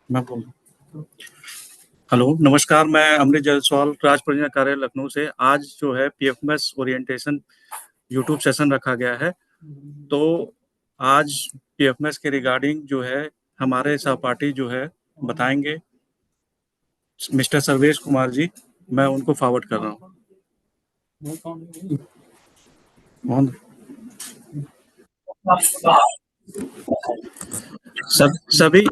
मैं बोल हेलो, नमस्कार। मैं अमृत जायसवाल, राज परियोजना कार्यालय लखनऊ से। आज जो है पीएफएमएस ओरिएंटेशन यूट्यूब सेशन रखा गया है। तो आज पीएफएमएस के रिगार्डिंग जो है हमारे सहपाठी जो है बताएंगे, मिस्टर सर्वेश कुमार जी। मैं उनको फॉरवर्ड कर रहा हूँ। मोहन, सभी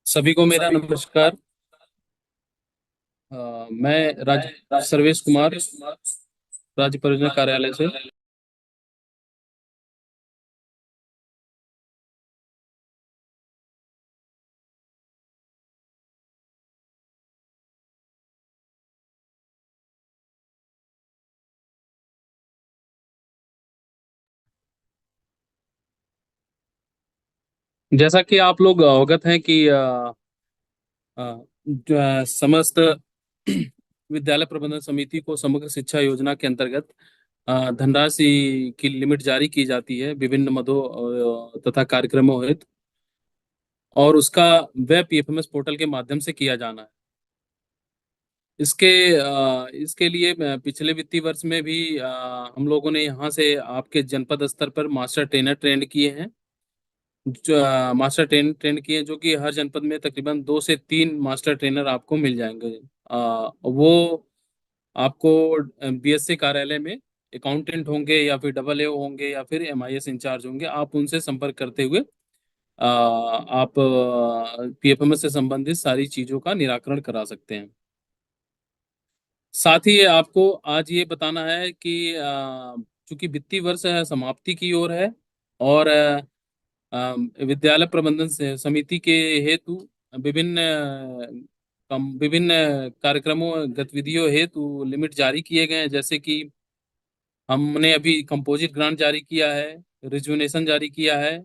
सभी को मेरा नमस्कार। मैं सर्वेश कुमार, राज्य परियोजना कार्यालय से। जैसा कि आप लोग अवगत हैं कि समस्त विद्यालय प्रबंधन समिति को समग्र शिक्षा योजना के अंतर्गत धनराशि की लिमिट जारी की जाती है विभिन्न मदों तथा कार्यक्रमों हेतु, और उसका वह पीएफएमएस पोर्टल के माध्यम से किया जाना है। इसके इसके लिए पिछले वित्तीय वर्ष में भी हम लोगों ने यहाँ से आपके जनपद स्तर पर मास्टर ट्रेनर ट्रेंड किए हैं। जो मास्टर ट्रेन किए हैं, जो कि हर जनपद में तकरीबन 2 से 3 मास्टर ट्रेनर आपको मिल जाएंगे। वो आपको बीएससी कार्यालय में अकाउंटेंट होंगे या फिर डबल ए होंगे या फिर एमआईएस इंचार्ज होंगे। आप उनसे संपर्क करते हुए आप पीएफएमएस से संबंधित सारी चीजों का निराकरण करा सकते हैं। साथ ही आपको आज ये बताना है कि चूंकि वित्तीय वर्ष समाप्ति की ओर है, और विद्यालय प्रबंधन समिति के हेतु विभिन्न विभिन्न कार्यक्रमों गतिविधियों हेतु लिमिट जारी किए गए हैं। जैसे कि हमने अभी कंपोजिट ग्रांट जारी किया है, रिजुवेनेशन जारी किया है,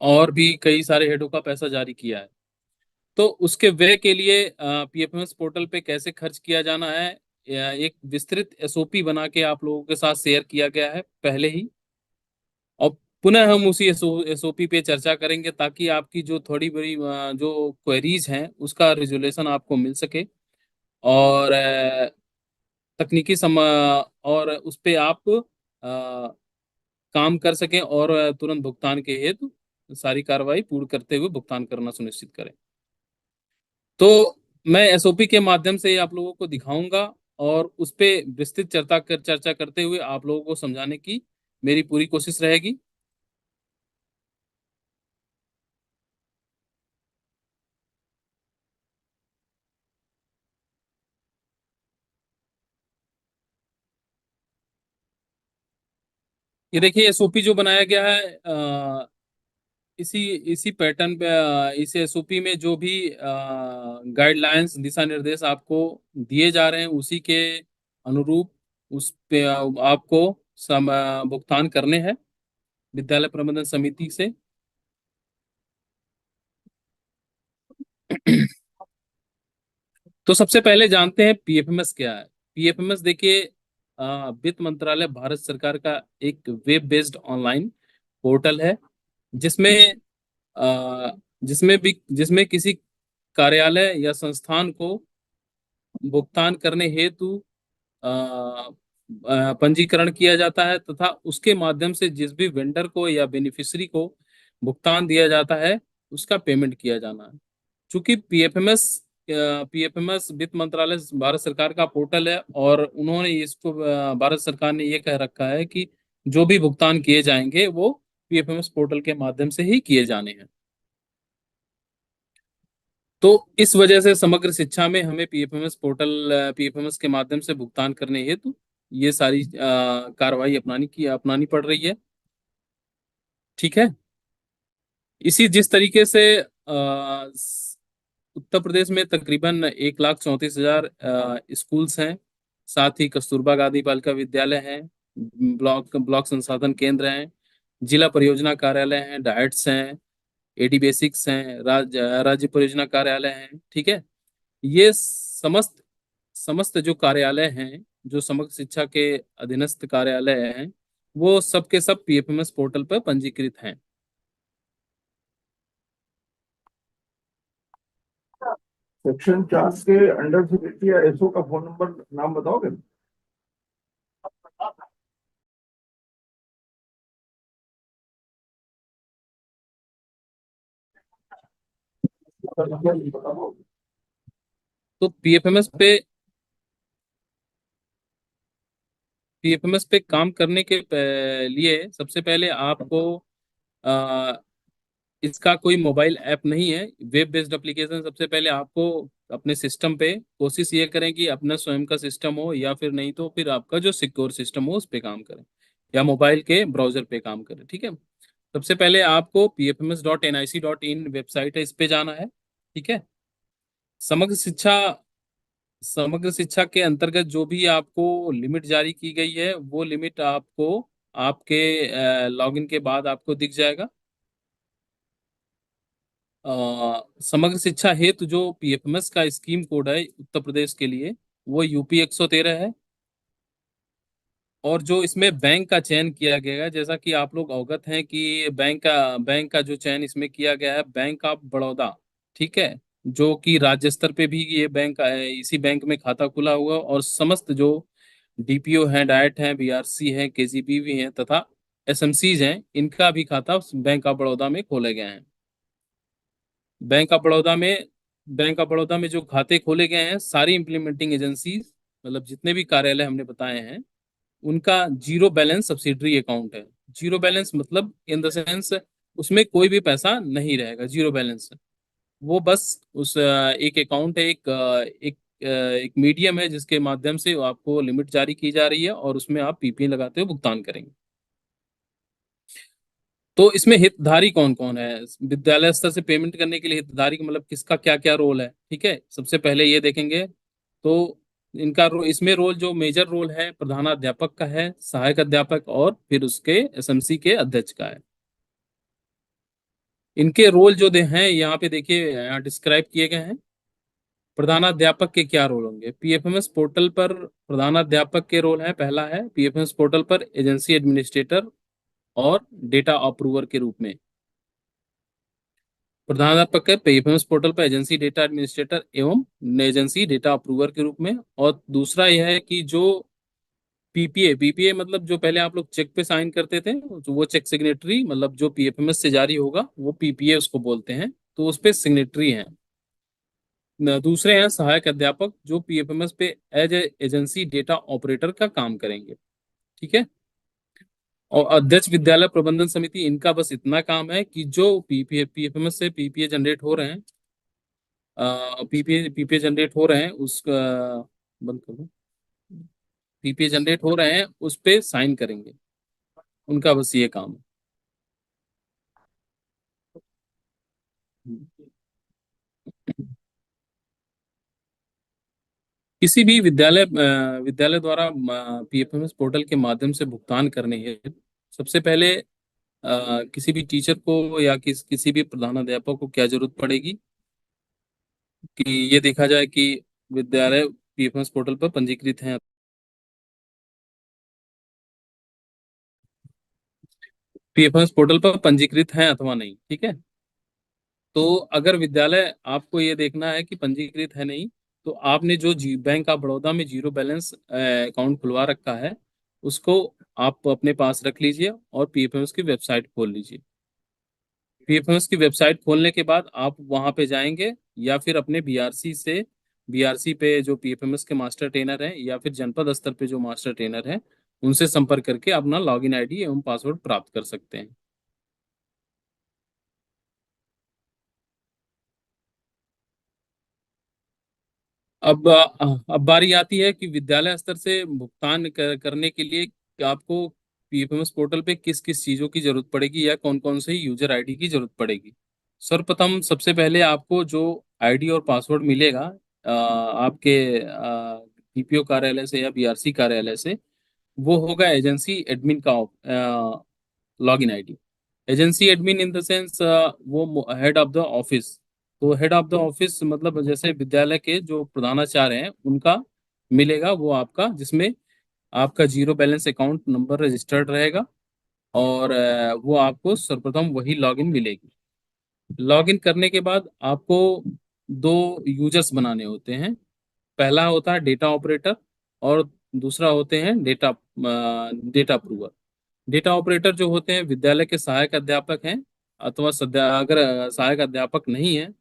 और भी कई सारे हेडों का पैसा जारी किया है। तो उसके व्यय के लिए पीएफएमएस पोर्टल पे कैसे खर्च किया जाना है, एक विस्तृत एसओपी बना के आप लोगों के साथ शेयर किया गया है पहले ही। और पुनः हम उसी एसओपी पे चर्चा करेंगे, ताकि आपकी जो थोड़ी बड़ी जो क्वेरीज हैं उसका रिजोल्यूशन आपको मिल सके, और तकनीकी और उस पे आप काम कर सकें, और तुरंत भुगतान के हेतु सारी कार्रवाई पूर्ण करते हुए भुगतान करना सुनिश्चित करें। तो मैं एसओपी के माध्यम से आप लोगों को दिखाऊंगा, और उस पे विस्तृत चर्चा करते हुए आप लोगों को समझाने की मेरी पूरी कोशिश रहेगी। ये देखिए, एसओपी जो बनाया गया है, इसी इसी पैटर्न पे, इस एसओपी में जो भी गाइडलाइंस दिशा निर्देश आपको दिए जा रहे हैं, उसी के अनुरूप उस पे आपको भुगतान करने हैं विद्यालय प्रबंधन समिति से। तो सबसे पहले जानते हैं पीएफएमएस क्या है। पीएफएमएस देखिए, वित्त मंत्रालय भारत सरकार का एक वेब बेस्ड ऑनलाइन पोर्टल है, जिसमें अ, जिसमें किसी कार्यालय या संस्थान को भुगतान करने हेतु पंजीकरण किया जाता है, तथा उसके माध्यम से जिस भी वेंडर को या बेनिफिशियरी को भुगतान दिया जाता है, उसका पेमेंट किया जाना है। चूंकि पीएफएमएस वित्त मंत्रालय भारत सरकार का पोर्टल है, और उन्होंने इसको भारत सरकार ने ये कह रखा है कि जो भी भुगतान किए जाएंगे वो पीएफएमएस पोर्टल के माध्यम से ही किए जाने हैं। तो इस वजह से समग्र शिक्षा में हमें पीएफएमएस पोर्टल, पीएफएमएस के माध्यम से भुगतान करने हेतु ये सारी कार्रवाई अपनानी पड़ रही है। ठीक है। इसी जिस तरीके से उत्तर प्रदेश में तकरीबन 1,34,000 स्कूल्स हैं, साथ ही कस्तूरबा गांधी बालिका विद्यालय हैं, ब्लॉक ब्लॉक संसाधन केंद्र हैं, जिला परियोजना कार्यालय हैं, डाइट्स हैं, एडी बेसिक्स हैं, राज्य परियोजना कार्यालय हैं। ठीक है। ये समस्त समस्त जो कार्यालय हैं, जो समग्र शिक्षा के अधीनस्थ कार्यालय हैं, वो सब के सब पीएफएमएस पोर्टल पर पंजीकृत हैं। सेक्शन 4 के अंडर सेक्रेटरी या एसओ का फोन नंबर नाम बताओगे? तो पीएफएमएस पे काम करने के लिए सबसे पहले आपको आ, इसका कोई मोबाइल ऐप नहीं है, वेब बेस्ड एप्लीकेशन। सबसे पहले आपको अपने सिस्टम पे कोशिश ये करें कि अपना स्वयं का सिस्टम हो, या फिर नहीं तो फिर आपका जो सिक्योर सिस्टम हो उस पे काम करें, या मोबाइल के ब्राउजर पे काम करें। ठीक है। सबसे पहले आपको pfms.nic.in वेबसाइट है, इस पे जाना है। ठीक है। समग्र शिक्षा समग्र शिक्षा के अंतर्गत जो भी आपको लिमिट जारी की गई है, वो लिमिट आपको आपके लॉगिन के बाद आपको दिख जाएगा। समग्र शिक्षा हेतु जो पीएफएमएस का स्कीम कोड है उत्तर प्रदेश के लिए, वो यूपी 113 है। और जो इसमें बैंक का चयन किया गया है, जैसा कि आप लोग अवगत हैं कि बैंक का जो चयन इसमें किया गया है, बैंक ऑफ बड़ौदा। ठीक है। जो कि राज्य स्तर पे भी ये बैंक है, इसी बैंक में खाता खुला हुआ है, और समस्त जो डीपीओ हैं, डाइट हैं, बीआरसी हैं, केजीबी हैं तथा एसएमसीज हैं, इनका भी खाता बैंक ऑफ बड़ौदा में खोले गए हैं। बैंक ऑफ बड़ौदा में बैंक ऑफ बड़ौदा में जो खाते खोले गए हैं, सारी इंप्लीमेंटिंग एजेंसीज, मतलब जितने भी कार्यालय हमने बताए हैं, उनका जीरो बैलेंस सब्सिडरी अकाउंट है। जीरो बैलेंस मतलब इन द सेंस उसमें कोई भी पैसा नहीं रहेगा, जीरो बैलेंस। वो बस उस एक अकाउंट है, एक मीडियम है जिसके माध्यम से आपको लिमिट जारी की जा रही है, और उसमें आप पीपीए लगाते हुए भुगतान करेंगे। तो इसमें हितधारी कौन कौन है? विद्यालय स्तर से पेमेंट करने के लिए हितधारी का मतलब किसका क्या क्या रोल है? ठीक है। सबसे पहले ये देखेंगे तो इसमें रोल, जो मेजर रोल है, प्रधानाध्यापक का है, सहायक अध्यापक और फिर उसके एसएमसी के अध्यक्ष का है। इनके रोल जो हैं यहाँ पे देखिए, यहाँ डिस्क्राइब किए गए हैं। प्रधानाध्यापक के क्या रोल होंगे? पीएफएमएस पोर्टल पर प्रधानाध्यापक के रोल है, पहला है पीएफएमएस पोर्टल पर एजेंसी एडमिनिस्ट्रेटर और डेटा अप्रूवर के रूप में। प्रधानाध्यापक है पीएफएमएस पोर्टल पर एजेंसी डेटा एडमिनिस्ट्रेटर एवं एजेंसी डेटा अप्रूवर के रूप में। और दूसरा यह है कि जो पीपीए पीपीए मतलब जो पहले आप लोग चेक पे साइन करते थे, तो वो चेक सिग्नेटरी, मतलब जो पीएफएमएस से जारी होगा वो पीपीए उसको बोलते हैं, तो उस पे सिग्नेटरी हैं। दूसरे हैं सहायक अध्यापक, जो पीएफएमएस पे एज एजेंसी डेटा ऑपरेटर का काम करेंगे। ठीक है। और अध्यक्ष विद्यालय प्रबंधन समिति, इनका बस इतना काम है कि जो पीएफएमएस से पीपीए जनरेट हो रहे हैं, पीपीए पीपीए जनरेट हो रहे हैं उसका बंद कर दो, पीपीए जनरेट हो रहे हैं उस पे साइन करेंगे, उनका बस ये काम है। किसी भी विद्यालय द्वारा पीएफएमएस पोर्टल के माध्यम से भुगतान करने हेतु सबसे पहले किसी भी टीचर को या किसी भी प्रधानाध्यापक को क्या जरूरत पड़ेगी कि ये देखा जाए कि विद्यालय पीएफएमएस पोर्टल पर पंजीकृत हैं, पीएफएमएस पोर्टल पर पंजीकृत हैं अथवा नहीं। ठीक है। तो अगर विद्यालय आपको ये देखना है कि पंजीकृत है नहीं, तो आपने जो बैंक ऑफ बड़ौदा में जीरो बैलेंस अकाउंट खुलवा रखा है, उसको आप अपने पास रख लीजिए और पीएफएमएस की वेबसाइट खोल लीजिए। पीएफएमएस की वेबसाइट खोलने के बाद आप वहां पे जाएंगे, या फिर अपने बीआरसी पे जो पीएफएमएस के मास्टर ट्रेनर हैं, या फिर जनपद स्तर पे जो मास्टर ट्रेनर हैं, उनसे संपर्क करके अपना लॉगिन आईडी एवं पासवर्ड प्राप्त कर सकते हैं। अब बारी आती है कि विद्यालय स्तर से भुगतान करने के लिए आपको पीएफएमएस पोर्टल पे किस किस चीजों की जरूरत पड़ेगी या कौन कौन से यूजर आईडी की जरूरत पड़ेगी। सर्वप्रथम सबसे पहले आपको जो आईडी और पासवर्ड मिलेगा आपके डीपीओ कार्यालय से या बीआरसी कार्यालय से, वो होगा एजेंसी एडमिन का login ID. Agency admin in the sense वो हेड ऑफ द ऑफिस। तो हेड ऑफ द ऑफिस मतलब जैसे विद्यालय के जो प्रधानाचार्य हैं उनका मिलेगा वो आपका, जिसमें आपका zero balance account number registered रहेगा और वो आपको सर्वप्रथम वही लॉगिन मिलेगी। लॉगिन करने के बाद आपको दो यूजर्स बनाने होते हैं। पहला होता है डेटा ऑपरेटर और दूसरा होते हैं डेटा अप्रूवर। डेटा ऑपरेटर जो होते हैं विद्यालय के सहायक अध्यापक हैं, अथवा सध्या अगर सहायक अध्यापक नहीं है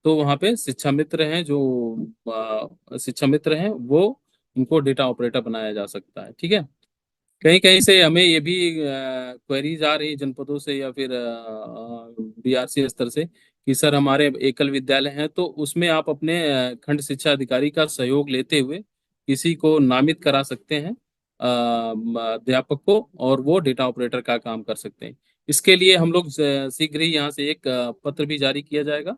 तो वहाँ पे शिक्षा मित्र हैं, जो शिक्षा मित्र हैं वो उनको डेटा ऑपरेटर बनाया जा सकता है। ठीक है। कहीं कहीं से हमें ये भी क्वेरीज आ रही जनपदों से या फिर बीआरसी स्तर से कि सर हमारे एकल विद्यालय हैं, तो उसमें आप अपने खंड शिक्षा अधिकारी का सहयोग लेते हुए किसी को नामित करा सकते हैं अध्यापक को, और वो डेटा ऑपरेटर का काम कर सकते हैं। इसके लिए हम लोग शीघ्र ही यहाँ से एक पत्र भी जारी किया जाएगा,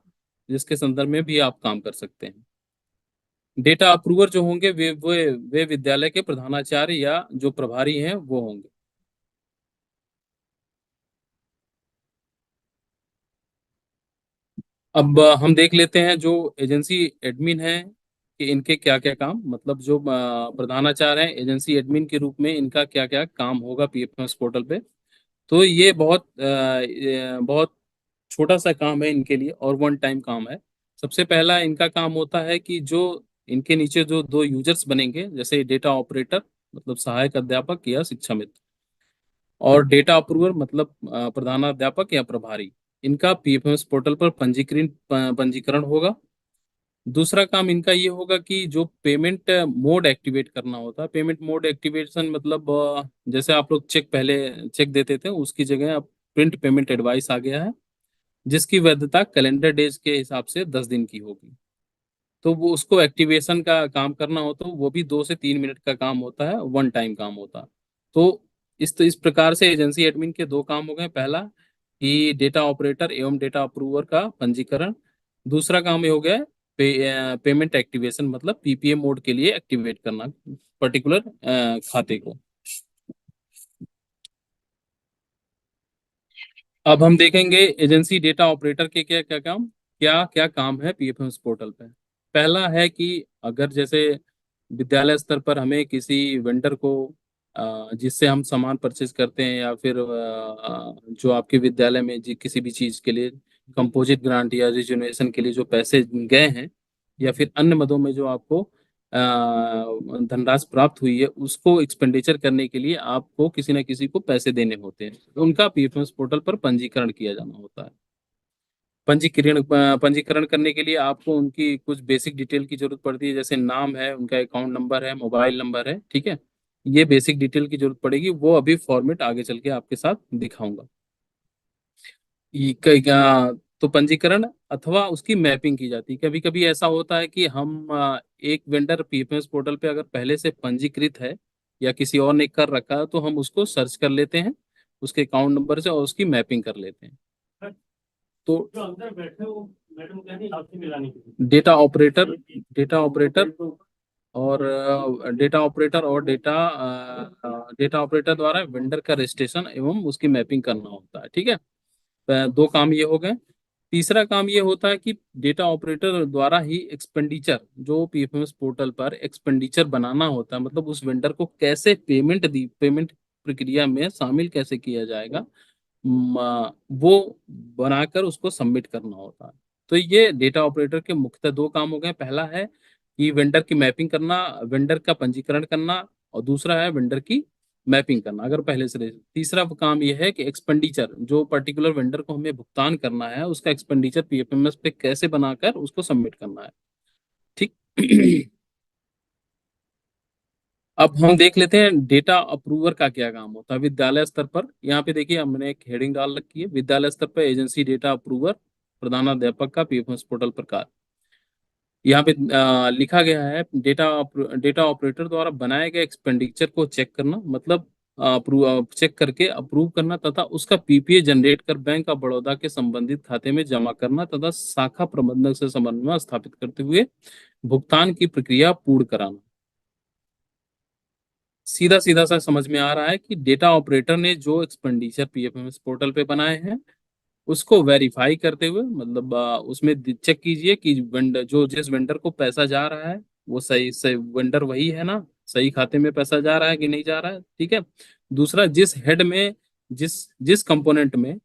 जिसके संदर्भ में भी आप काम कर सकते हैं। डेटा अप्रूवर जो होंगे वे विद्यालय के प्रधानाचार्य या जो प्रभारी हैं वो होंगे। अब हम देख लेते हैं जो एजेंसी एडमिन है कि इनके क्या क्या काम, मतलब जो प्रधानाचार्य हैं एजेंसी एडमिन के रूप में इनका क्या क्या काम होगा पीएफएमएस पोर्टल पे। तो ये बहुत छोटा सा काम है इनके लिए और वन टाइम काम है। सबसे पहला इनका काम होता है कि जो इनके नीचे जो दो यूजर्स बनेंगे, जैसे डेटा ऑपरेटर मतलब सहायक अध्यापक या शिक्षा मित्र, और डेटा अप्रूवर मतलब प्रधानाध्यापक या प्रभारी, इनका पीएफएमएस पोर्टल पर पंजीकरण होगा। दूसरा काम इनका ये होगा कि जो पेमेंट मोड एक्टिवेट करना होता है, पेमेंट मोड एक्टिवेशन मतलब जैसे आप लोग चेक पहले चेक देते थे उसकी जगह अब प्रिंट पेमेंट एडवाइस आ गया है, जिसकी वैधता कैलेंडर डेज के हिसाब से 10 दिन की होगी। तो वो उसको एक्टिवेशन का काम करना हो तो वो भी 2 से 3 मिनट का काम होता है, वन टाइम काम होता है। तो इस प्रकार से एजेंसी एडमिन के दो काम हो गए। पहला कि डेटा ऑपरेटर एवं डेटा अप्रूवर का पंजीकरण। दूसरा काम ये हो गया पेमेंट एक्टिवेशन मतलब पीपीए मोड के लिए एक्टिवेट करना पर्टिकुलर खाते को। अब हम देखेंगे एजेंसी डेटा ऑपरेटर के क्या क्या काम है पीएफएमएस पोर्टल पे। पहला है कि अगर जैसे विद्यालय स्तर पर हमें किसी वेंडर को जिससे हम सामान परचेज करते हैं या फिर जो आपके विद्यालय में किसी भी चीज के लिए कंपोजिट ग्रांट या रिजुनेशन के लिए जो पैसे गए हैं, या फिर अन्य मदों में जो आपको धनराशि प्राप्त हुई है, उसको एक्सपेंडिचर करने के लिए आपको किसी न किसी को पैसे देने होते हैं। उनका पीएफएमएस पोर्टल पर पंजीकरण किया जाना होता है। पंजीकरण करने के लिए आपको उनकी कुछ बेसिक डिटेल की जरूरत पड़ती है, जैसे नाम है, उनका अकाउंट नंबर है, मोबाइल नंबर है। ठीक है। ये बेसिक डिटेल की जरूरत पड़ेगी, वो अभी फॉर्मेट आगे चल के आपके साथ दिखाऊंगा। तो पंजीकरण अथवा उसकी मैपिंग की जाती है। कभी कभी ऐसा होता है कि हम एक वेंडर पीएफएमएस पोर्टल पे अगर पहले से पंजीकृत है या किसी और ने कर रखा है तो हम उसको सर्च कर लेते हैं उसके अकाउंट नंबर से और उसकी मैपिंग कर लेते हैं। तो जो अंदर बैठे हो मैडम कहती आपसे मिलाने के लिए डेटा ऑपरेटर और डेटा ऑपरेटर द्वारा वेंडर का रजिस्ट्रेशन एवं उसकी मैपिंग करना होता है। ठीक है। दो काम ये हो गए। तीसरा काम ये होता है कि डेटा ऑपरेटर द्वारा ही एक्सपेंडिचर, जो पीएफएमएस पोर्टल पर एक्सपेंडिचर बनाना होता है, मतलब उस वेंडर को कैसे पेमेंट प्रक्रिया में शामिल कैसे किया जाएगा, वो बनाकर उसको सबमिट करना होता है। तो ये डेटा ऑपरेटर के मुख्यतः दो काम हो गए। पहला है कि वेंडर की मैपिंग करना, वेंडर का पंजीकरण करना, और दूसरा है वेंडर की मैपिंग करना अगर पहले से। तीसरा काम यह है कि एक्सपेंडिचर, जो पर्टिकुलर वेंडर को हमें भुगतान करना है उसका एक्सपेंडिचर पीएफएमएस पे कैसे बनाकर उसको सबमिट करना है। ठीक। अब हम देख लेते हैं डेटा अप्रूवर का क्या काम होता है विद्यालय स्तर पर। यहाँ पे देखिए हमने एक हेडिंग डाल रखी है, विद्यालय स्तर पर एजेंसी डेटा अप्रूवर प्रधानाध्यापक का पीएफएमएस पोर्टल पर कार्य। यहाँ पे लिखा गया है डेटा ऑपरेटर द्वारा बनाए गए एक्सपेंडिचर को चेक करना, मतलब चेक करके अप्रूव करना तथा उसका पीपीए जनरेट कर बैंक ऑफ बड़ौदा के संबंधित खाते में जमा करना तथा शाखा प्रबंधक से समन्वय स्थापित करते हुए भुगतान की प्रक्रिया पूर्ण कराना। सीधा सीधा सा समझ में आ रहा है कि डेटा ऑपरेटर ने जो एक्सपेंडिचर पीएफएमएस पोर्टल पे बनाए हैं उसको वेरीफाई करते हुए, मतलब उसमें चेक कीजिए कि वेंडर जो जिस वेंडर को पैसा जा रहा है वो सही सही वेंडर वही है ना, सही खाते में पैसा जा रहा है कि नहीं जा रहा है, ठीक है। दूसरा, जिस हेड में जिस जिस कंपोनेंट में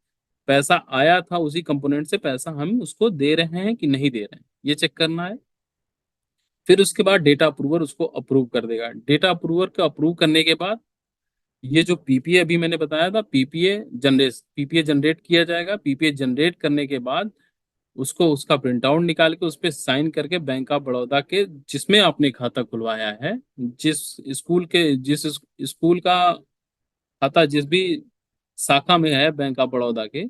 पैसा आया था उसी कंपोनेंट से पैसा हम उसको दे रहे हैं कि नहीं दे रहे हैं, ये चेक करना है। फिर उसके बाद डेटा अप्रूवर उसको अप्रूव कर देगा। डेटा अप्रूवर को अप्रूव करने के बाद ये जो पीपीए अभी मैंने बताया था, पीपीए जनरेट किया जाएगा। पीपीए जनरेट करने के बाद उसको उसका प्रिंट आउट निकाल के उस पर साइन करके बैंक ऑफ बड़ौदा के जिसमें आपने खाता खुलवाया है, जिस स्कूल का खाता जिस भी शाखा में है बैंक ऑफ बड़ौदा के,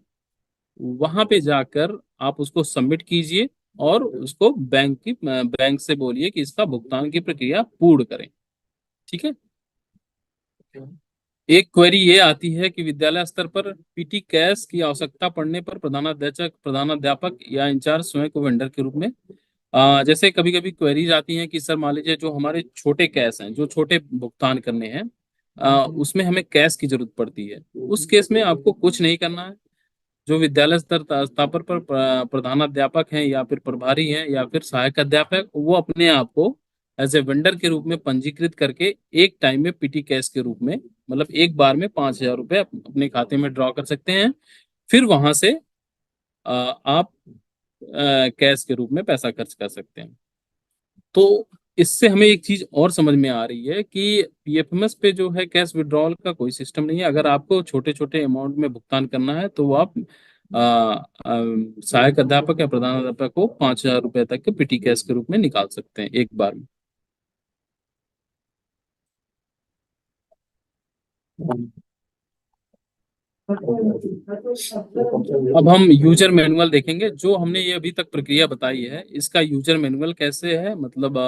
वहां पे जाकर आप उसको सबमिट कीजिए और उसको बैंक से बोलिए कि इसका भुगतान की प्रक्रिया पूर्ण करें, ठीक है। एक क्वेरी ये आती है कि विद्यालय स्तर पर पीटी कैश की आवश्यकता पड़ने पर प्रधानाध्यापक या इंचार्ज स्वयं को वेंडर के रूप में, जैसे कभी कभी क्वेरीज आती हैं कि सर मान लीजिए जो हमारे छोटे कैश हैं, जो छोटे भुगतान करने हैं, उसमें हमें कैश की जरूरत पड़ती है। उस केस में आपको कुछ नहीं करना है। जो विद्यालय स्तर पर प्रधानाध्यापक हैं या फिर प्रभारी हैं या फिर सहायक अध्यापक, वो अपने आप को एज ए वेंडर के रूप में पंजीकृत करके एक टाइम में पीटी कैश के रूप में, मतलब एक बार में 5,000 रुपये अपने खाते में ड्रॉ कर सकते हैं। फिर वहां से आप कैश के रूप में पैसा खर्च कर सकते हैं। तो इससे हमें एक चीज और समझ में आ रही है कि पीएफएमएस पे जो है कैश विड्रॉल का कोई सिस्टम नहीं है। अगर आपको छोटे छोटे अमाउंट में भुगतान करना है तो वो आप सहायक अध्यापक या प्रधान अध्यापक को 5,000 रुपये तक के पीटी कैश के रूप में निकाल सकते हैं एक बार में। अब हम यूजर मैनुअल देखेंगे। जो हमने ये अभी तक प्रक्रिया बताई है इसका यूजर मैनुअल कैसे है, मतलब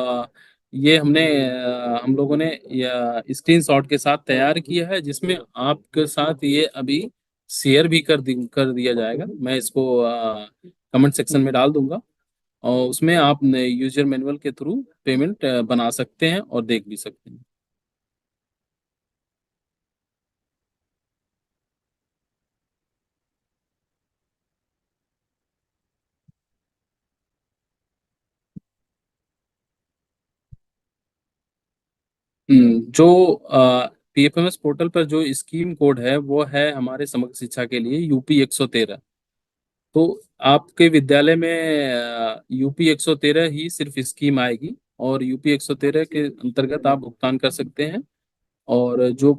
ये हम लोगों ने स्क्रीनशॉट के साथ तैयार किया है, जिसमें आपके साथ ये अभी शेयर भी कर दिया जाएगा। मैं इसको कमेंट सेक्शन में डाल दूंगा और उसमें आप यूजर मैनुअल के थ्रू पेमेंट बना सकते हैं और देख भी सकते हैं। जो पीएफएमएस पोर्टल पर जो स्कीम कोड है वो है हमारे समग्र शिक्षा के लिए यूपी 113। तो आपके विद्यालय में यूपी 113 ही सिर्फ स्कीम आएगी और यूपी 113 के अंतर्गत आप भुगतान कर सकते हैं। और जो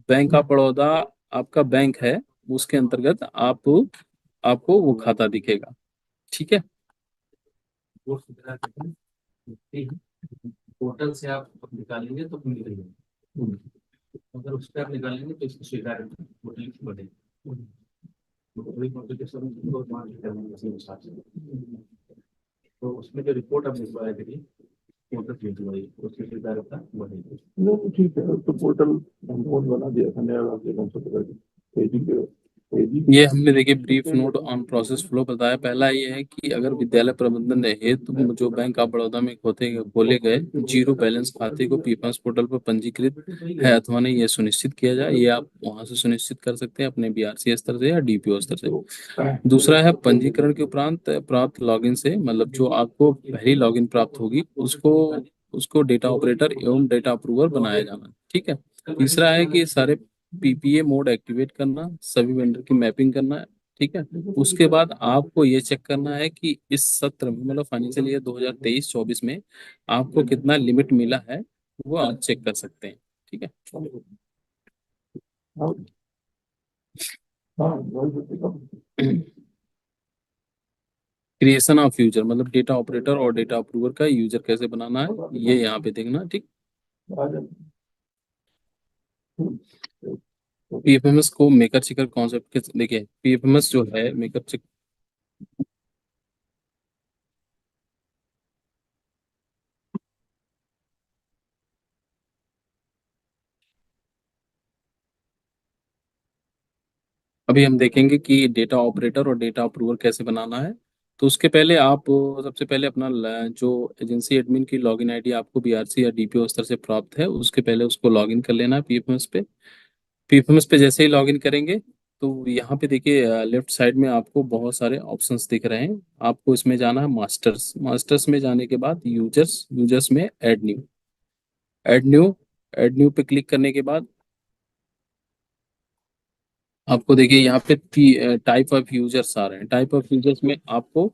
बैंक ऑफ बड़ौदा आपका बैंक है उसके अंतर्गत आपको वो खाता दिखेगा, ठीक है। पोर्टल से आप निकालेंगे तो मिलेगा, अगर उस पर आप निकालेंगे तो इसको स्वीकार पोर्टल की बढ़ेगी। तो उसमें जो रिपोर्ट आप लिखवाया करिए पोर्टल भिजवाइए, उसकी स्वीकार्यता बढ़ेगी। नहीं ठीक है, तो पोर्टल हम बना दिया था नया आपके कौन सा पेजिंग ये हमने देखिए brief note on process flow बताया। पहला ये है कि अगर विद्यालय प्रबंधन ने हेतु जो बैंक ऑफ बड़ौदा में खोले गए जीरो बैलेंस खाते को पीपल्स पोर्टल पर पंजीकृत है अथवा नहीं, ये सुनिश्चित किया जाए। ये आप वहां से सुनिश्चित कर सकते हैं अपने बीआरसी स्तर से या डीपीओ स्तर से। दूसरा है पंजीकरण के उपरांत प्राप्त लॉगिन से, मतलब जो आपको पहली लॉगिन प्राप्त होगी उसको उसको डेटा ऑपरेटर एवं डेटा अप्रूवर बनाया जाना, ठीक है। तीसरा है कि सारे पीपीए मोड एक्टिवेट करना, सभी वेंडर की मैपिंग करना है, ठीक है। उसके बाद आपको ये चेक करना है कि इस सत्र में, मतलब फाइनेंशियल ईयर 2023-24 में आपको कितना लिमिट मिला है, वो आप चेक कर सकते हैं, ठीक है। क्रिएशन ऑफ यूजर, मतलब डेटा ऑपरेटर और डेटा अप्रूवर का यूजर कैसे बनाना है ये यहाँ पे देखना, ठीक। पीएफएमएस को मेकर चेकर कॉन्सेप्ट के, देखिए पीएफएमएस जो है मेकर चेक अभी हम देखेंगे कि डेटा ऑपरेटर और डेटा अप्रूवर कैसे बनाना है। तो उसके पहले आप सबसे पहले अपना जो एजेंसी एडमिन की लॉगिन आईडी आपको बीआरसी या डीपीओ स्तर से प्राप्त है, उसके पहले उसको लॉगिन कर लेना है पीएफएमएस पे। पीएफएमएस पे जैसे ही लॉगिन करेंगे तो यहाँ पे देखिए लेफ्ट साइड में आपको बहुत सारे ऑप्शंस दिख रहे हैं। आपको इसमें जाना है मास्टर्स। मास्टर्स में जाने के बाद यूजर्स में ऐड न्यू ऐड न्यू पे क्लिक करने के बाद आपको देखिए यहाँ पे टाइप ऑफ यूजर्स आ रहे हैं। टाइप ऑफ यूजर्स में आपको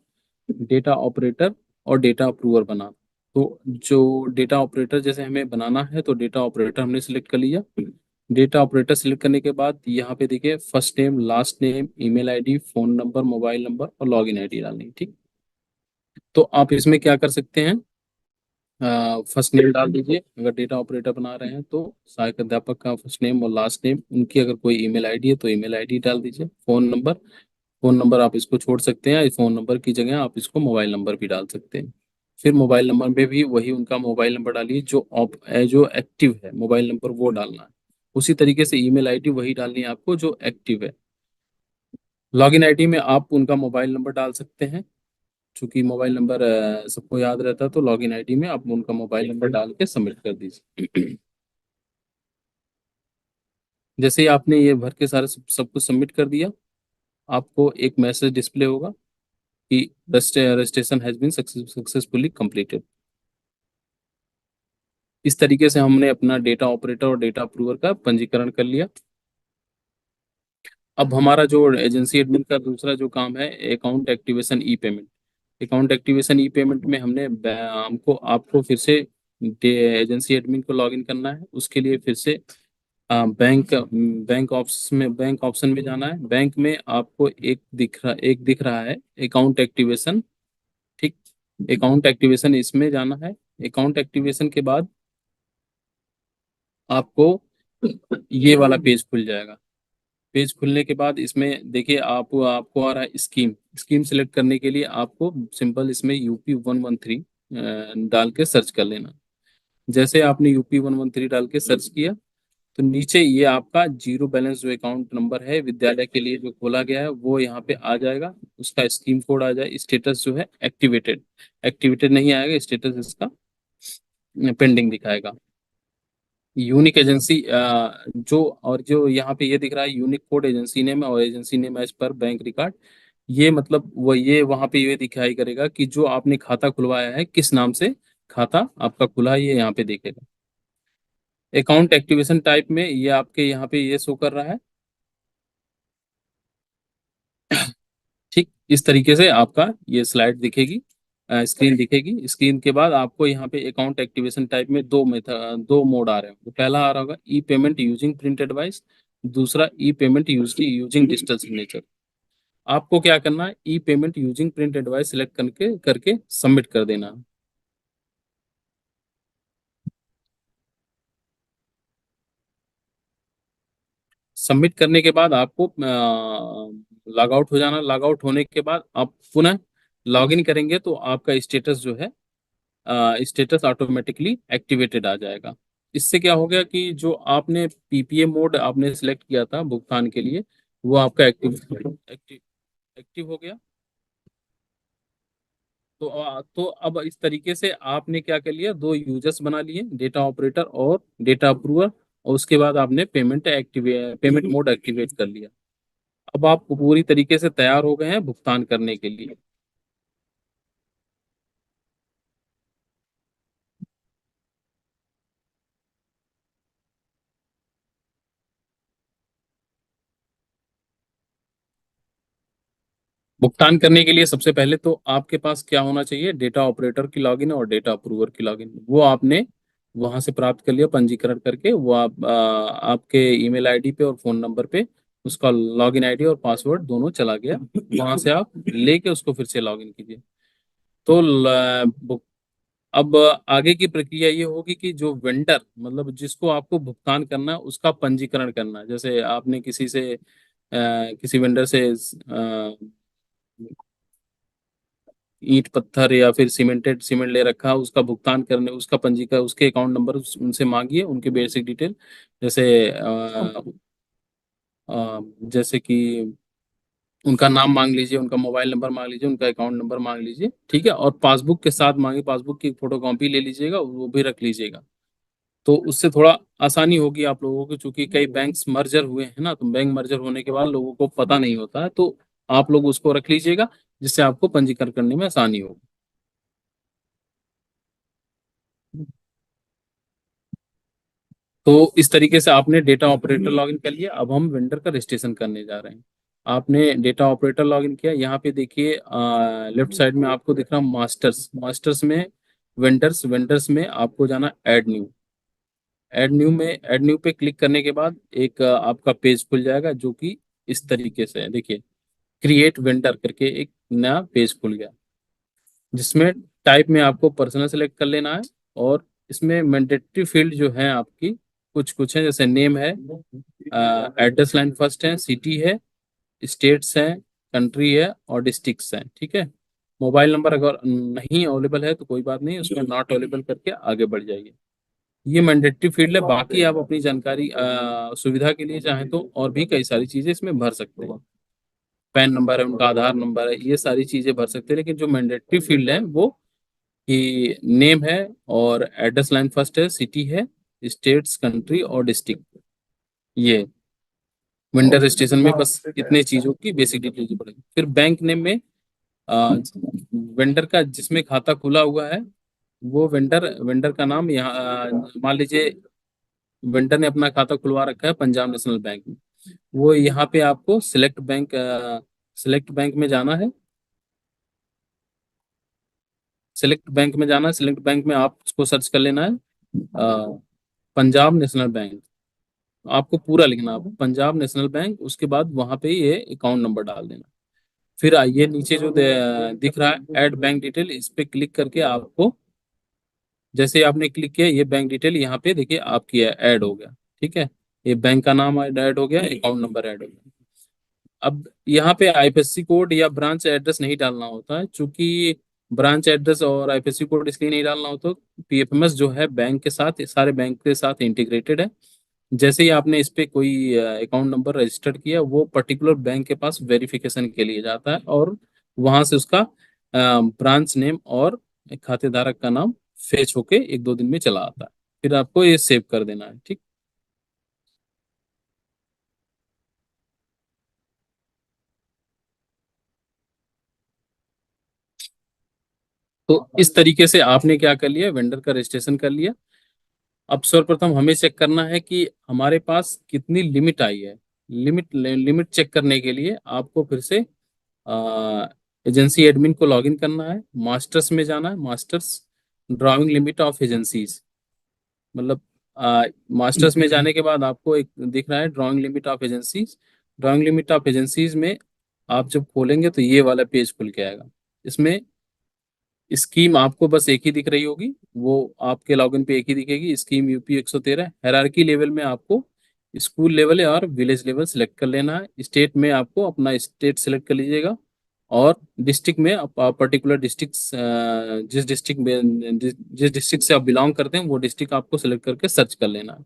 डेटा ऑपरेटर और डेटा अप्रूवर बनाना। तो जो डेटा ऑपरेटर जैसे हमें बनाना है तो डेटा ऑपरेटर हमने सिलेक्ट कर लिया। डेटा ऑपरेटर सिलेक्ट करने के बाद यहाँ पे देखिए first name, last name, email ID, phone number, mobile number और लॉगिन आईडी डालनी है। ठीक, तो आप इसमें क्या कर सकते हैं, फर्स्ट नेम डाल दीजिए अगर डेटा ऑपरेटर बना रहे हैं तो। सहायक अध्यापक का फर्स्ट नेम और लास्ट नेम, उनकी अगर कोई ईमेल आईडी है तो ईमेल आईडी डाल दीजिए। फोन नंबर आप इसको छोड़ सकते हैं, इस फोन नंबर की जगह आप इसको मोबाइल नंबर भी डाल सकते हैं। फिर मोबाइल नंबर में भी वही उनका मोबाइल नंबर डालिए जो एक्टिव है मोबाइल नंबर वो डालना है। उसी तरीके से ईमेल आईडी वही डालनी है आपको जो एक्टिव है। लॉगिन आईडी में आप उनका मोबाइल नंबर डाल सकते हैं। चूंकि मोबाइल नंबर सबको याद रहता है तो लॉगिन आईडी में आप उनका मोबाइल नंबर डाल के सबमिट कर दीजिए। जैसे ही आपने ये भर के सारे सब कुछ सबमिट कर दिया, आपको एक मैसेज डिस्प्ले होगा कि registration has been successfully completed. इस तरीके से हमने अपना डेटा ऑपरेटर और डेटा अप्रूवर का पंजीकरण कर लिया। अब हमारा जो एजेंसी एडमिन का दूसरा जो काम है, अकाउंट एक्टिवेशन ई पेमेंट। अकाउंट एक्टिवेशन ई पेमेंट में हमको आपको फिर से एजेंसी एडमिन को लॉगिन करना है। उसके लिए फिर से बैंक ऑप्शन में जाना है। बैंक में आपको एक दिख रहा है अकाउंट एक्टिवेशन। ठीक, अकाउंट एक्टिवेशन इसमें जाना है। अकाउंट एक्टिवेशन के बाद आपको ये वाला पेज खुल जाएगा। पेज खुलने के बाद इसमें देखिए आपको आ रहा है स्कीम सेलेक्ट करने के लिए आपको सिंपल इसमें UP113 डाल के सर्च कर लेना। जैसे आपने UP113 डाल के सर्च किया तो नीचे ये आपका जीरो बैलेंस जो अकाउंट नंबर है विद्यालय के लिए जो खोला गया है वो यहाँ पे आ जाएगा। उसका स्कीम कोड आ जाए, स्टेटस जो है एक्टिवेटेड एक्टिवेटेड नहीं आएगा, स्टेटस इसका पेंडिंग दिखाएगा। यूनिक एजेंसी जो यहाँ पे ये दिख रहा है यूनिक कोड एजेंसी नेम और agency name as per bank record. ये मतलब वो ये वहाँ पे ये दिखाई करेगा कि जो आपने खाता खुलवाया है किस नाम से खाता आपका खुला है, ये यहाँ पे देखेगा। अकाउंट एक्टिवेशन टाइप में ये आपके यहाँ पे ये शो कर रहा है। ठीक, इस तरीके से आपका ये स्लाइड दिखेगी, स्क्रीन दिखेगी। स्क्रीन के बाद आपको यहाँ पे अकाउंट एक्टिवेशन टाइप में दो मोड आ रहे हैं। पहला आ रहा होगा E payment using print advice, दूसरा E payment using digital signature. आपको क्या करना है, E payment using print advice select करके करके सबमिट कर देना है। सबमिट करने के बाद आपको लॉग आउट हो जाना। लॉग आउट होने के बाद आप पुनः लॉगिन करेंगे तो आपका स्टेटस जो है स्टेटस ऑटोमेटिकली एक्टिवेटेड आ जाएगा। इससे क्या हो गया कि जो आपने पीपीए मोड आपने सिलेक्ट किया था भुगतान के लिए वो आपका एक्टिव हो गया। तो अब इस तरीके से आपने क्या कर लिया, दो यूजर्स बना लिए, डेटा ऑपरेटर और डेटा अप्रूवर, और उसके बाद आपने पेमेंट मोड एक्टिवेट कर लिया। अब आप पूरी तरीके से तैयार हो गए हैं भुगतान करने के लिए। भुगतान करने के लिए सबसे पहले तो आपके पास क्या होना चाहिए, डेटा ऑपरेटर की लॉगिन और डेटा अप्रूवर की लॉगिन, वो आपने वहां से प्राप्त कर लिया पंजीकरण करके। वो आपके ईमेल आईडी पे और फोन नंबर पे उसका लॉगिन आईडी और पासवर्ड दोनों चला गया। वहां से आप लेके उसको फिर से लॉगिन कीजिए। तो अब आगे की प्रक्रिया ये होगी कि जो वेंडर मतलब जिसको आपको भुगतान करना है उसका पंजीकरण करना है। जैसे आपने किसी वेंडर से ईंट पत्थर या फिर सीमेंट ले रखा, उसका भुगतान करने उसका पंजीकरण उसके अकाउंट नंबर उनसे मांगिए, उनके बेसिक डिटेल जैसे जैसे कि उनका नाम मांग लीजिए, उनका मोबाइल नंबर मांग लीजिए, उनका अकाउंट नंबर मांग लीजिए, ठीक है। और पासबुक के साथ मांगे, पासबुक की फोटो कॉपी ले लीजिएगा, वो भी रख लीजिएगा। तो उससे थोड़ा आसानी होगी आप लोगों को, क्योंकि कई बैंक्स मर्जर हुए हैं ना, तो बैंक मर्जर होने के बाद लोगों को पता नहीं होता है, तो आप लोग उसको रख लीजिएगा, जिससे आपको पंजीकरण करने में आसानी होगी। तो इस तरीके से आपने डेटा ऑपरेटर लॉगिन कर लिया। अब हम वेंडर का रजिस्ट्रेशन करने जा रहे हैं। आपने डेटा ऑपरेटर लॉगिन किया, यहाँ पे देखिए लेफ्ट साइड में आपको दिख रहा मास्टर्स, मास्टर्स में वेंडर्स, वेंडर्स में आपको जाना ऐड न्यू। ऐड न्यू पे क्लिक करने के बाद एक आपका पेज खुल जाएगा, जो कि इस तरीके से है। देखिए क्रिएट वेंडर करके एक नया पेज खुल गया, जिसमें टाइप में आपको पर्सनल सेलेक्ट कर लेना है। और इसमें मैंडेटरी फील्ड जो है आपकी कुछ कुछ है, जैसे नेम है, एड्रेस लाइन फर्स्ट है, सिटी है, स्टेट्स हैं, कंट्री है और डिस्ट्रिक्ट्स हैं, ठीक है। मोबाइल नंबर अगर नहीं अवेलेबल है तो कोई बात नहीं, उसमें नॉट अवेलेबल करके आगे बढ़ जाइए। ये मैंडेटरी फील्ड है, बाकी आप अपनी जानकारी सुविधा के लिए चाहें तो और भी कई सारी चीजें इसमें भर सकते हैं। पैन नंबर है, उनका आधार नंबर है, ये सारी चीजें भर सकते हैं। लेकिन जो मैंडेटरी फील्ड है वो कि नेम है और एड्रेस लाइन फर्स्ट है, सिटी है, स्टेट्स, कंट्री और डिस्ट्रिक्ट। ये वेंडर रजिस्ट्रेशन में बस इतने चीजों की बेसिक डिटेल पड़ेगी। फिर बैंक नेम में वेंडर का जिसमें खाता खुला हुआ है वो वेंडर, वेंडर का नाम यहाँ मान लीजिए वेंडर ने अपना खाता खुलवा रखा है पंजाब नेशनल बैंक में, वो यहाँ पे आपको सिलेक्ट बैंक में जाना है। सिलेक्ट बैंक में जाना है, सिलेक्ट बैंक में आप उसको सर्च कर लेना है पंजाब नेशनल बैंक। आपको पूरा लिखना है पंजाब नेशनल बैंक, उसके बाद वहां पे ये अकाउंट नंबर डाल देना। फिर आइए नीचे जो दिख रहा है ऐड बैंक डिटेल, इस पे क्लिक करके आपको, जैसे आपने क्लिक किया ये बैंक डिटेल यहाँ पे देखिए आपकी ऐड हो गया, ठीक है। ये बैंक का नाम ऐड हो गया, अकाउंट नंबर ऐड हो गया। अब यहाँ पे आईएफएससी कोड या ब्रांच एड्रेस नहीं डालना होता है, क्योंकि ब्रांच एड्रेस और आईएफएससी कोड इसलिए नहीं डालना होता, पीएफएमएस जो है बैंक के साथ, सारे बैंक के साथ इंटीग्रेटेड है। जैसे ही आपने इस पे कोई अकाउंट नंबर रजिस्टर्ड किया, वो पर्टिकुलर बैंक के पास वेरिफिकेशन के लिए जाता है, और वहां से उसका ब्रांच नेम और खातेधारक का नाम फेच होके एक दो दिन में चला आता है। फिर आपको ये सेव कर देना है, ठीक। तो इस तरीके से आपने क्या कर लिया, वेंडर का रजिस्ट्रेशन कर लिया। अब सर्वप्रथम हमें चेक करना है कि हमारे पास कितनी लिमिट आई है। लिमिट चेक करने के लिए आपको फिर से एजेंसी एडमिन को लॉगिन करना है, मास्टर्स में जाना है, masters drawing limit of agencies, मतलब मास्टर्स में जाने के बाद आपको एक दिख रहा है drawing limit of agencies. Drawing limit of agencies में आप जब खोलेंगे तो ये वाला पेज खुल के आएगा। इसमें स्कीम आपको बस एक ही दिख रही होगी, वो आपके लॉगिन पे एक ही दिखेगी, स्कीम यूपी 113। हायरार्की लेवल में आपको स्कूल लेवल और विलेज लेवल सिलेक्ट कर लेना है। स्टेट में आपको अपना स्टेट सिलेक्ट कर लीजिएगा, और डिस्ट्रिक्ट में आप पर्टिकुलर डिस्ट्रिक्ट, जिस डिस्ट्रिक्ट में जिस डिस्ट्रिक्ट से आप बिलोंग करते हैं वो डिस्ट्रिक्ट आपको सिलेक्ट करके सर्च कर लेना है।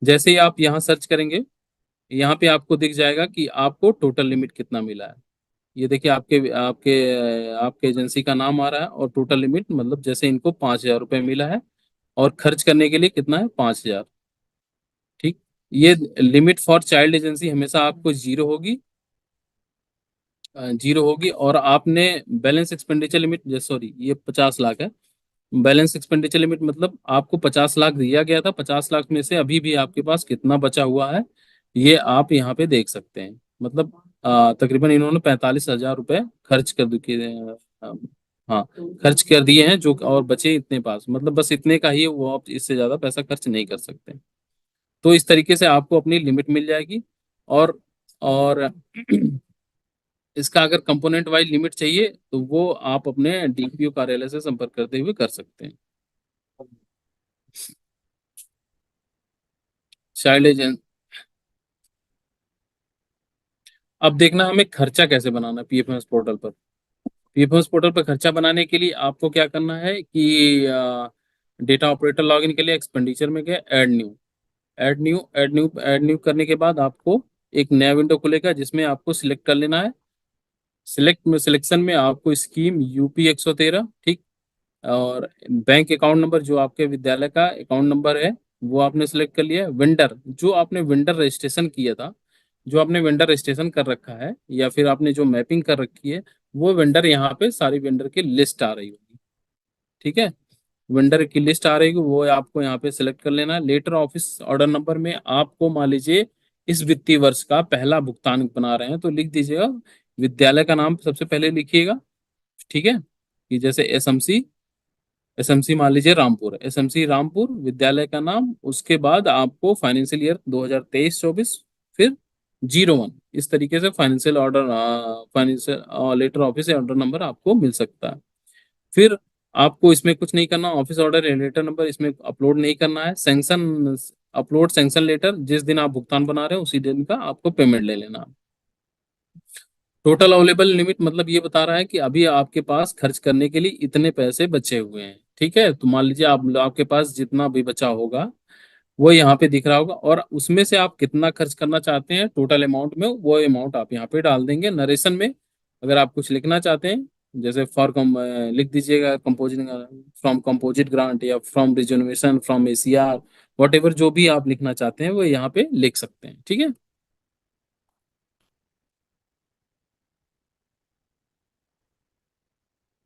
जैसे ही आप यहाँ सर्च करेंगे, यहाँ पे आपको दिख जाएगा कि आपको टोटल लिमिट कितना मिला है। ये देखिए आपके आपके आपके एजेंसी का नाम आ रहा है और टोटल लिमिट, मतलब जैसे इनको 5,000 रुपये मिला है और खर्च करने के लिए कितना है 5,000, ठीक। ये लिमिट फॉर चाइल्ड एजेंसी हमेशा आपको जीरो होगी। और आपने बैलेंस एक्सपेंडिचर लिमिट, सॉरी ये 50 लाख है। बैलेंस एक्सपेंडिचर लिमिट मतलब आपको 50 लाख दिया गया था, 50 लाख में से अभी भी आपके पास कितना बचा हुआ है ये आप यहाँ पे देख सकते हैं। मतलब तकरीबन इन्होंने 45,000 रुपये खर्च कर दिए, हाँ खर्च कर दिए हैं, जो और बचे इतने पास, मतलब बस इतने का ही है, वो आप इससे ज्यादा पैसा खर्च नहीं कर सकते। तो इस तरीके से आपको अपनी लिमिट मिल जाएगी। और इसका अगर कंपोनेंट वाइज लिमिट चाहिए तो वो आप अपने डीपीओ कार्यालय से संपर्क करते हुए कर सकते हैं। चाइल्ड एजेंट, अब देखना हमें खर्चा कैसे बनाना है पीएफएमएस पोर्टल पर। पीएफएमएस पोर्टल पर खर्चा बनाने के लिए आपको क्या करना है कि डेटा ऑपरेटर लॉगिन के लिए एक्सपेंडिचर में गए, ऐड न्यू करने के बाद आपको एक नया विंडो खुलेगा जिसमें आपको सिलेक्ट कर लेना है। सिलेक्शन में आपको स्कीम यूपी 113, ठीक, और बैंक अकाउंट नंबर जो आपके विद्यालय का अकाउंट नंबर है वो आपने सिलेक्ट कर लिया है। वेंडर, जो आपने वेंडर रजिस्ट्रेशन किया था, जो आपने वेंडर रजिस्ट्रेशन कर रखा है या फिर आपने जो मैपिंग कर रखी है, वो वेंडर यहाँ पे सारी वेंडर की लिस्ट आ रही होगी, ठीक है। वेंडर की लिस्ट आ रही है वो आपको यहाँ पे सिलेक्ट कर लेना है। लेटर ऑफिस ऑर्डर नंबर में आपको मान लीजिए इस वित्तीय वर्ष का पहला भुगतान बना रहे हैं तो लिख दीजिएगा, विद्यालय का नाम सबसे पहले लिखिएगा, ठीक है। कि जैसे एसएमसी मान लीजिए रामपुर, एसएमसी रामपुर विद्यालय का नाम, उसके बाद आपको फाइनेंशियल ईयर 2023-24, फिर 01, इस तरीके से financial letter office order number आपको मिल सकता है। फिर आपको इसमें कुछ नहीं करना, ऑफिस ऑर्डर या लेटर नंबर इसमें अपलोड नहीं करना है। सैंक्शन, अपलोड सैंक्शन लेटर, जिस दिन आप भुगतान बना रहे हैं उसी दिन का आपको पेमेंट ले लेना। टोटल अवेलेबल लिमिट मतलब ये बता रहा है कि अभी आपके पास खर्च करने के लिए इतने पैसे बचे हुए हैं, ठीक है। तो मान लीजिए आपके पास जितना भी बचा होगा वो यहाँ पे दिख रहा होगा, और उसमें से आप कितना खर्च करना चाहते हैं टोटल अमाउंट में, वो अमाउंट आप यहाँ पे डाल देंगे। नरेशन में अगर आप कुछ लिखना चाहते हैं, जैसे लिख दीजिएगा कंपोजिट, फ्रॉम कंपोजिट ग्रांट या from reservation from ACR, what ever जो भी आप लिखना चाहते हैं वो यहाँ पे लिख सकते हैं, ठीक है।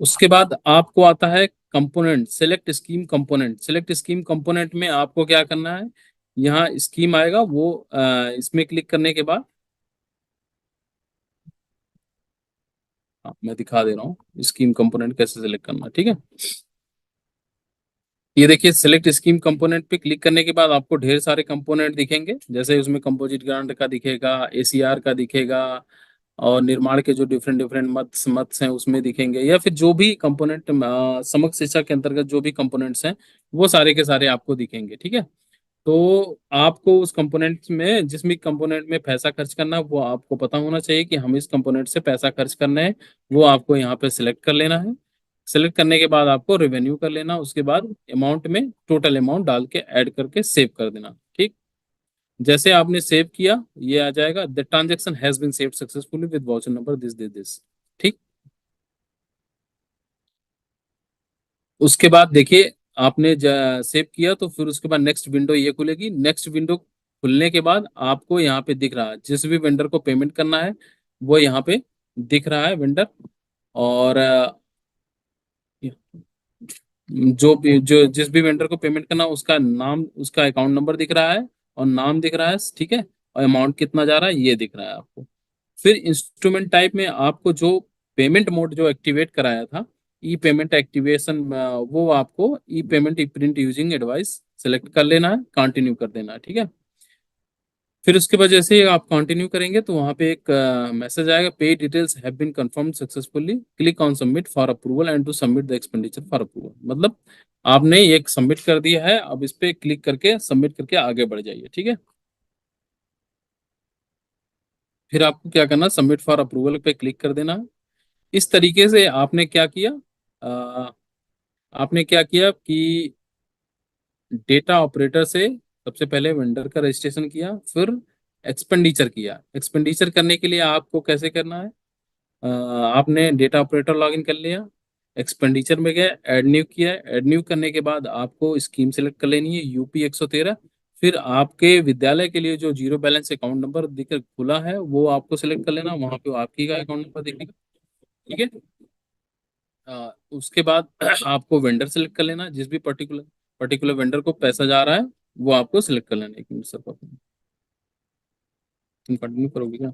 उसके बाद आपको आता है component, select scheme component. Select scheme component में आपको क्या करना है, यहाँ स्कीम आएगा वो इसमें क्लिक करने के बाद, हाँ मैं दिखा दे रहा हूँ स्कीम कंपोनेंट कैसे सेलेक्ट करना, ठीक है। ये देखिए सिलेक्ट स्कीम कंपोनेंट पे क्लिक करने के बाद आपको ढेर सारे कंपोनेंट दिखेंगे, जैसे उसमें कंपोजिट ग्रांट का दिखेगा, एसीआर का दिखेगा, और निर्माण के जो डिफरेंट डिफरेंट मत्स हैं उसमें दिखेंगे, या फिर जो भी कंपोनेंट समग्र शिक्षा के अंतर्गत जो भी कंपोनेंट्स हैं वो सारे के सारे आपको दिखेंगे, ठीक है। तो आपको उस कंपोनेंट में, जिस भी कंपोनेंट में पैसा खर्च करना है वो आपको पता होना चाहिए कि हम इस कंपोनेंट से पैसा खर्च करना है, वो आपको यहाँ पे सिलेक्ट कर लेना है। सिलेक्ट करने के बाद आपको रेवेन्यू कर लेना, उसके बाद अमाउंट में टोटल अमाउंट डाल के ऐड करके सेव कर देना, ठीक। जैसे आपने सेव किया ये आ जाएगा, the transaction has been saved successfully with voucher number this, ठीक। उसके बाद देखिए आपने सेव किया तो फिर उसके बाद नेक्स्ट विंडो ये खुलेगी। नेक्स्ट विंडो खुलने के बाद आपको यहाँ पे दिख रहा है जिस भी वेंडर को पेमेंट करना है वो यहाँ पे दिख रहा है वेंडर, और जो जिस भी वेंडर को पेमेंट करना उसका नाम, उसका अकाउंट नंबर दिख रहा है और नाम दिख रहा है, ठीक है, और अमाउंट कितना जा रहा है ये दिख रहा है आपको। फिर इंस्ट्रूमेंट टाइप में आपको जो पेमेंट मोड जो एक्टिवेट कराया था, ई पेमेंट एक्टिवेशन, वो आपको ई पेमेंट ई प्रिंट यूजिंग एडवाइस सेलेक्ट कर लेना है, कंटिन्यू कर देना है, ठीक है। फिर उसके बाद जैसे ही आप कंटिन्यू करेंगे तो वहां पे एक मैसेज आएगा, pay details have been confirmed successfully, click on submit for approval and to submit the expenditure for approval. मतलब आपने एक सबमिट कर दिया है, अब इस पे क्लिक करके सबमिट करके आगे बढ़ जाइए, ठीक है। फिर आपको क्या करना, सबमिट फॉर अप्रूवल पे क्लिक कर देना है। इस तरीके से आपने क्या किया, अ, आपने क्या किया कि डेटा ऑपरेटर से सबसे पहले वेंडर का रजिस्ट्रेशन किया, फिर एक्सपेंडिचर किया। एक्सपेंडिचर करने के लिए आपको कैसे करना है, आपने डेटा ऑपरेटर लॉगिन कर लिया, एक्सपेंडिचर में गए, ऐड न्यू किया, ऐड न्यू करने के बाद आपको स्कीम सेलेक्ट कर लेनी है यूपी 113। फिर आपके विद्यालय के लिए जो जीरो बैलेंस अकाउंट नंबर दिख खुला है वो आपको सेलेक्ट कर लेना, वहां पे आपकी का अकाउंट नंबर दिखेगा, ठीक है। उसके बाद आपको वेंडर सेलेक्ट कर लेना, जिस भी पर्टिकुलर पर्टिकुलर वेंडर को पैसा जा रहा है वो आपको सिलेक्ट कर लेना। एक मिनट सर, तुम कंटिन्यू करोगे क्या?